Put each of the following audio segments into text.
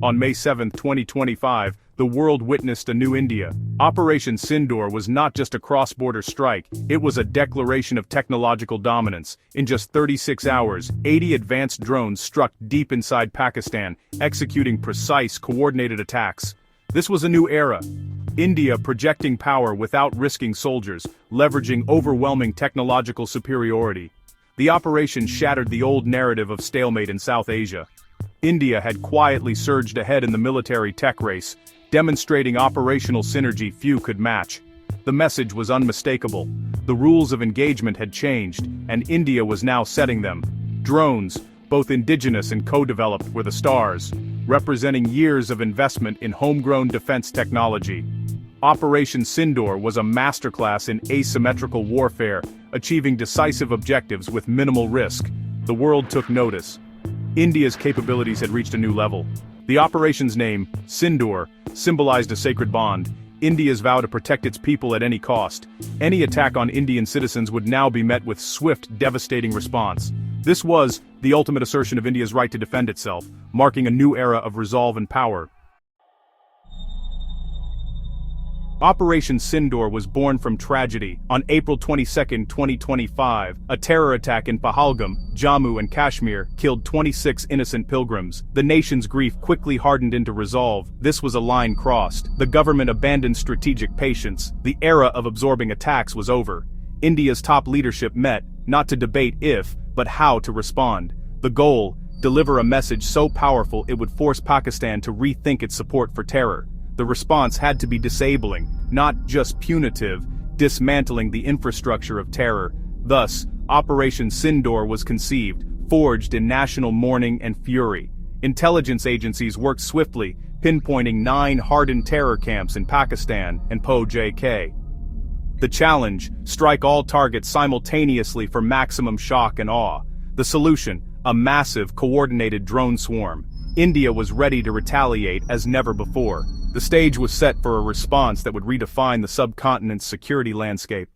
On May 7, 2025, the world witnessed a new India. Operation Sindoor was not just a cross-border strike, it was a declaration of technological dominance. In just 36 hours, 80 advanced drones struck deep inside Pakistan, executing precise, coordinated attacks. This was a new era. India projecting power without risking soldiers, leveraging overwhelming technological superiority. The operation shattered the old narrative of stalemate in South Asia. India had quietly surged ahead in the military tech race, demonstrating operational synergy few could match. The message was unmistakable. The rules of engagement had changed, and India was now setting them. Drones, both indigenous and co-developed, were the stars, representing years of investment in homegrown defense technology. Operation Sindoor was a masterclass in asymmetrical warfare, achieving decisive objectives with minimal risk. The world took notice. India's capabilities had reached a new level. The operation's name, Sindoor, symbolized a sacred bond, India's vow to protect its people at any cost. Any attack on Indian citizens would now be met with swift, devastating response. This was the ultimate assertion of India's right to defend itself, marking a new era of resolve and power. Operation Sindoor was born from tragedy. On April 22, 2025, a terror attack in Pahalgam, Jammu and Kashmir, killed 26 innocent pilgrims. The nation's grief quickly hardened into resolve. This was a line crossed. The government abandoned strategic patience. The era of absorbing attacks was over. India's top leadership met, not to debate if, but how to respond. The goal: deliver a message so powerful it would force Pakistan to rethink its support for terror. The response had to be disabling, not just punitive, dismantling the infrastructure of terror. Thus, Operation Sindoor was conceived, forged in national mourning and fury. Intelligence agencies worked swiftly, pinpointing 9 hardened terror camps in Pakistan and POJK. The challenge: strike all targets simultaneously for maximum shock and awe. The solution: a massive, coordinated drone swarm. India was ready to retaliate as never before. The stage was set for a response that would redefine the subcontinent's security landscape.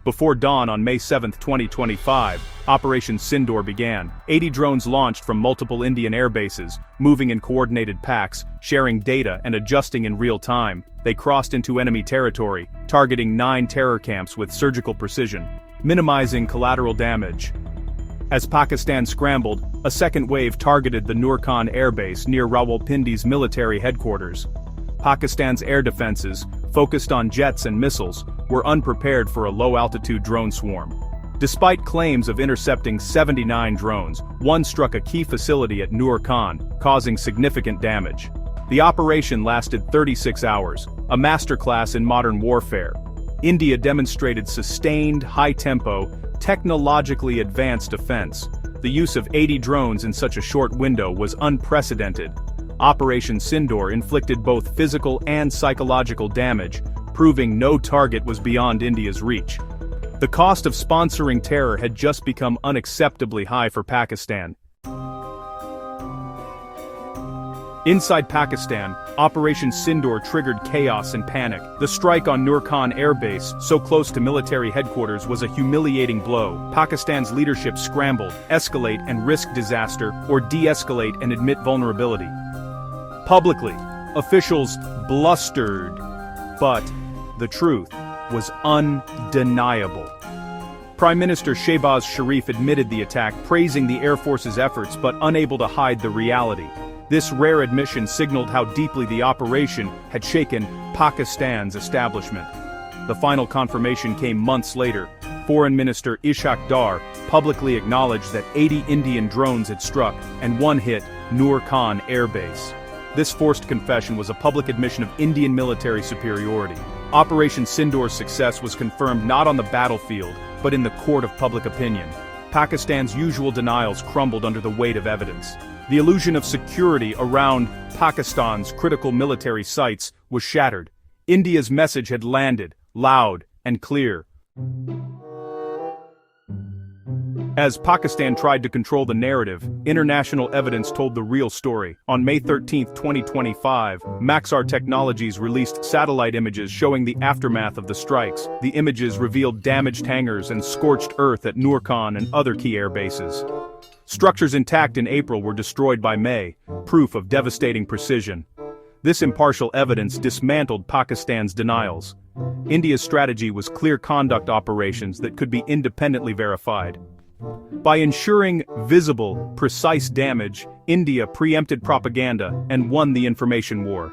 Before dawn on May 7, 2025, Operation Sindoor began. 80 drones launched from multiple Indian airbases, moving in coordinated packs, sharing data and adjusting in real time. They crossed into enemy territory, targeting 9 terror camps with surgical precision, minimizing collateral damage. As Pakistan scrambled, a second wave targeted the Nur Khan Airbase near Rawalpindi's military headquarters. Pakistan's air defenses, focused on jets and missiles, were unprepared for a low-altitude drone swarm. Despite claims of intercepting 79 drones, one struck a key facility at Nur Khan, causing significant damage. The operation lasted 36 hours, a masterclass in modern warfare. India demonstrated sustained, high-tempo, technologically advanced defense. The use of 80 drones in such a short window was unprecedented. Operation Sindoor inflicted both physical and psychological damage, proving no target was beyond India's reach. The cost of sponsoring terror had just become unacceptably high for Pakistan. Inside Pakistan, Operation Sindoor triggered chaos and panic. The strike on Nur Khan Airbase, so close to military headquarters, was a humiliating blow. Pakistan's leadership scrambled, escalate and risk disaster, or de-escalate and admit vulnerability. Publicly, officials blustered, but the truth was undeniable. Prime Minister Shehbaz Sharif admitted the attack, praising the Air Force's efforts but unable to hide the reality. This rare admission signaled how deeply the operation had shaken Pakistan's establishment. The final confirmation came months later. Foreign Minister Ishaq Dar publicly acknowledged that 80 Indian drones had struck, and one hit Nur Khan Airbase. This forced confession was a public admission of Indian military superiority. Operation Sindoor's success was confirmed not on the battlefield, but in the court of public opinion. Pakistan's usual denials crumbled under the weight of evidence. The illusion of security around Pakistan's critical military sites was shattered. India's message had landed, loud and clear. As Pakistan tried to control the narrative, international evidence told the real story. On May 13, 2025, Maxar Technologies released satellite images showing the aftermath of the strikes. The images revealed damaged hangars and scorched earth at Nur Khan and other key air bases. Structures intact in April were destroyed by May, proof of devastating precision. This impartial evidence dismantled Pakistan's denials. India's strategy was clear conduct operations that could be independently verified. By ensuring visible, precise damage, India preempted propaganda and won the information war.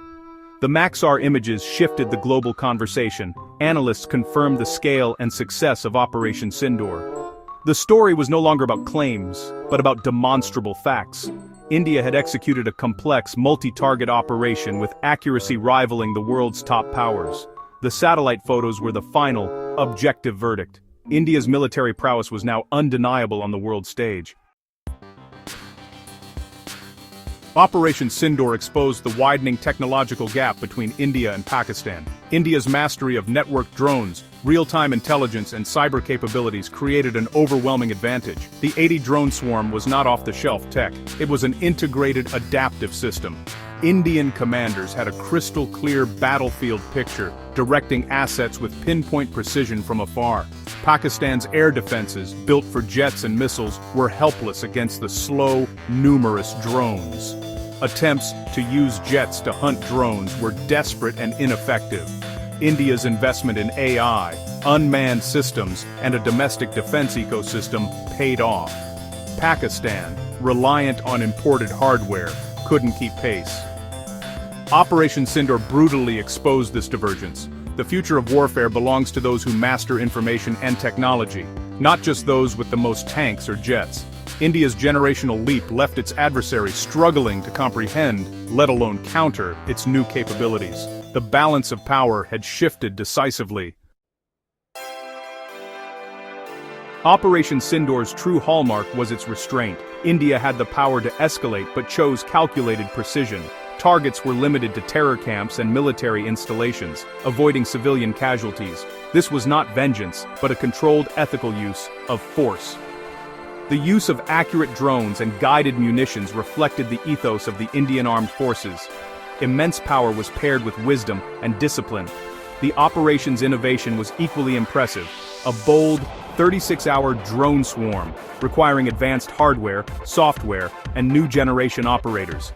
The Maxar images shifted the global conversation. Analysts confirmed the scale and success of Operation Sindoor. The story was no longer about claims, but about demonstrable facts. India had executed a complex, multi-target operation with accuracy rivaling the world's top powers. The satellite photos were the final, objective verdict. India's military prowess was now undeniable on the world stage. Operation Sindoor exposed the widening technological gap between India and Pakistan. India's mastery of networked drones, real-time intelligence and cyber capabilities created an overwhelming advantage. The 80-drone swarm was not off-the-shelf tech, it was an integrated adaptive system. Indian commanders had a crystal-clear battlefield picture, directing assets with pinpoint precision from afar. Pakistan's air defenses, built for jets and missiles, were helpless against the slow, numerous drones. Attempts to use jets to hunt drones were desperate and ineffective. India's investment in AI, unmanned systems, and a domestic defense ecosystem paid off. Pakistan, reliant on imported hardware, couldn't keep pace. Operation Sindoor brutally exposed this divergence. The future of warfare belongs to those who master information and technology, not just those with the most tanks or jets. India's generational leap left its adversaries struggling to comprehend, let alone counter, its new capabilities. The balance of power had shifted decisively. Operation Sindoor's true hallmark was its restraint. India had the power to escalate but chose calculated precision. Targets were limited to terror camps and military installations, avoiding civilian casualties. This was not vengeance, but a controlled ethical use of force. The use of accurate drones and guided munitions reflected the ethos of the Indian Armed Forces. Immense power was paired with wisdom and discipline. The operation's innovation was equally impressive. A bold, 36-hour drone swarm, requiring advanced hardware, software, and new-generation operators.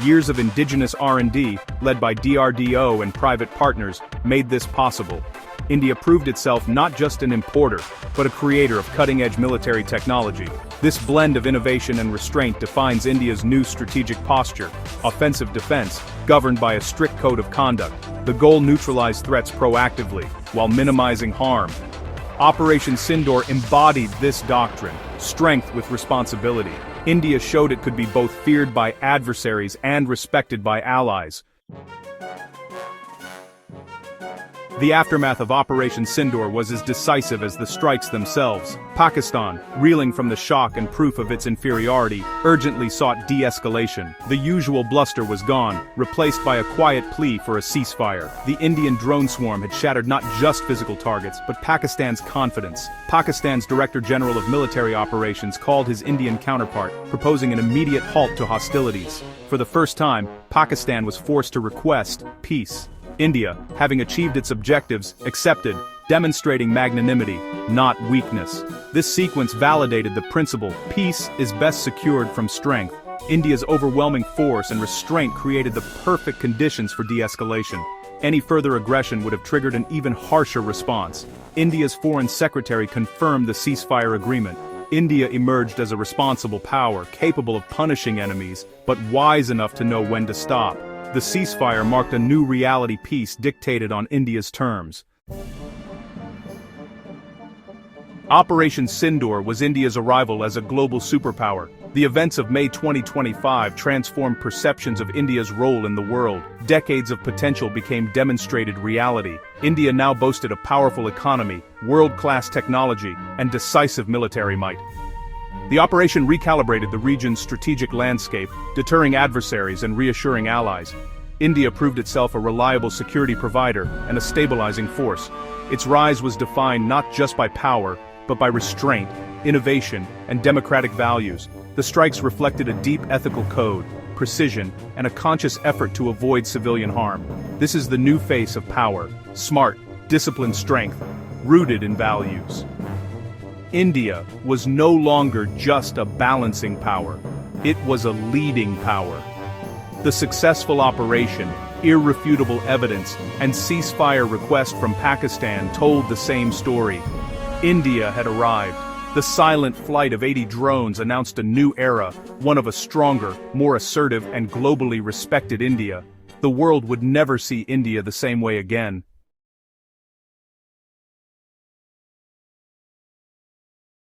Years of indigenous R&D, led by DRDO and private partners, made this possible. India proved itself not just an importer, but a creator of cutting-edge military technology. This blend of innovation and restraint defines India's new strategic posture: offensive defense, governed by a strict code of conduct. The goal: neutralize threats proactively, while minimizing harm. Operation Sindoor embodied this doctrine: strength with responsibility. India showed it could be both feared by adversaries and respected by allies. The aftermath of Operation Sindoor was as decisive as the strikes themselves. Pakistan, reeling from the shock and proof of its inferiority, urgently sought de-escalation. The usual bluster was gone, replaced by a quiet plea for a ceasefire. The Indian drone swarm had shattered not just physical targets, but Pakistan's confidence. Pakistan's Director General of Military Operations called his Indian counterpart, proposing an immediate halt to hostilities. For the first time, Pakistan was forced to request peace. India, having achieved its objectives, accepted, demonstrating magnanimity, not weakness. This sequence validated the principle: peace is best secured from strength. India's overwhelming force and restraint created the perfect conditions for de-escalation. Any further aggression would have triggered an even harsher response. India's Foreign Secretary confirmed the ceasefire agreement. India emerged as a responsible power, capable of punishing enemies, but wise enough to know when to stop. The ceasefire marked a new reality: peace dictated on India's terms. Operation Sindoor was India's arrival as a global superpower. The events of May 2025 transformed perceptions of India's role in the world. Decades of potential became demonstrated reality. India now boasted a powerful economy, world-class technology, and decisive military might. The operation recalibrated the region's strategic landscape, deterring adversaries and reassuring allies. India proved itself a reliable security provider and a stabilizing force. Its rise was defined not just by power, but by restraint, innovation, and democratic values. The strikes reflected a deep ethical code, precision, and a conscious effort to avoid civilian harm. This is the new face of power: smart, disciplined strength, rooted in values. India was no longer just a balancing power. It was a leading power. The successful operation, irrefutable evidence, and ceasefire request from Pakistan told the same story. India had arrived. The silent flight of 80 drones announced a new era, one of a stronger, more assertive, and globally respected India. The world would never see India the same way again.